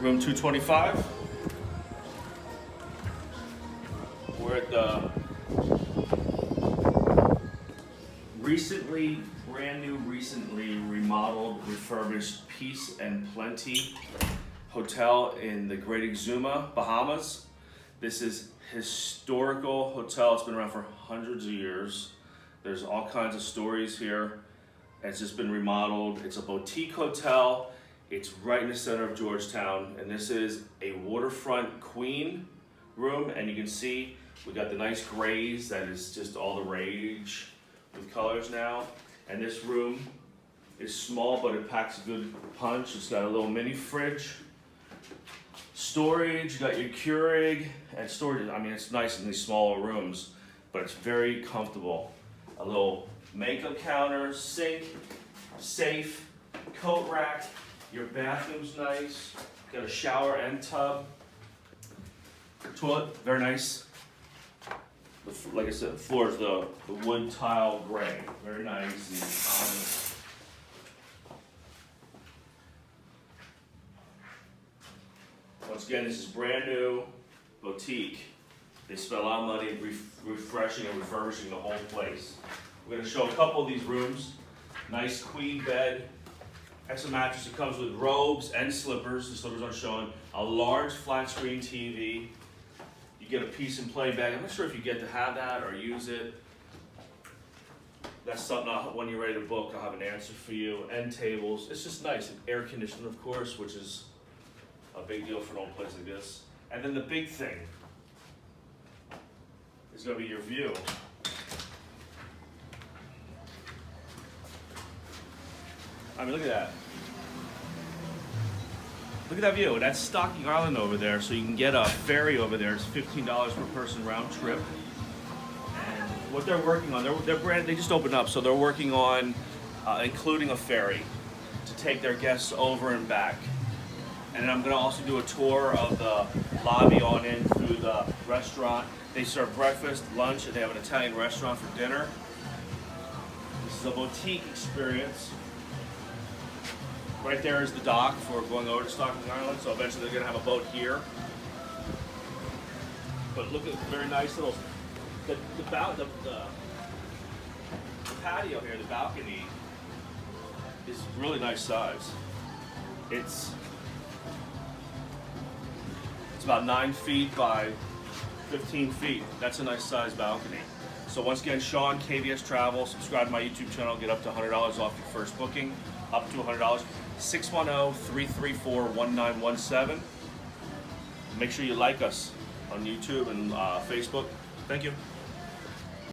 room 225. We're at the recently remodeled, refurbished Peace and Plenty Hotel in the Great Exuma, Bahamas. This is historical hotel. It's been around for hundreds of years. There's all kinds of stories here. It's just been remodeled. It's a boutique hotel. It's right in the center of Georgetown, and this is a waterfront queen room, and you can see we got the nice grays. That is just all the rage with colors now. And this room is small, but it packs a good punch. It's got a little mini fridge, storage, you got your Keurig, and storage. I mean, it's nice in these smaller rooms, but it's very comfortable. A little makeup counter, sink, safe, coat rack. Your bathroom's nice. Got a shower and tub. Toilet, very nice. Like I said, the floor is the wood tile gray. Very nice. Once again, this is brand new, boutique. They spent a lot of money refreshing and refurbishing the whole place. We're going to show a couple of these rooms. Nice queen bed. Extra mattress. It comes with robes and slippers. The slippers aren't showing. A large flat screen TV. You get a Peace and Play bag. I'm not sure if you get to have that or use it. That's something when you're ready to book, I'll have an answer for you. End tables. It's just nice. And air conditioning, of course, which is a big deal for an old place like this. And then the big thing is going to be your view. I mean, look at that. Look at that view. That's Stocking Island over there, so you can get a ferry over there. It's $15 per person round trip. And what they're working on, their brand, they just opened up, so they're working on including a ferry to take their guests over and back. And then I'm going to also do a tour of the lobby on in through the restaurant. They serve breakfast, lunch, and they have an Italian restaurant for dinner. This is a boutique experience. Right there is the dock for going over to Stocking Island, so eventually they're going to have a boat here. But look at the very nice little, the patio here, the balcony, is really nice size. It's about 9 feet by 15 feet. That's a nice size balcony. So once again, Sean, KVS Travel, subscribe to my YouTube channel, get up to $100 off your first booking, up to $100. 610-334-1917. Make sure you like us on YouTube and Facebook. Thank you.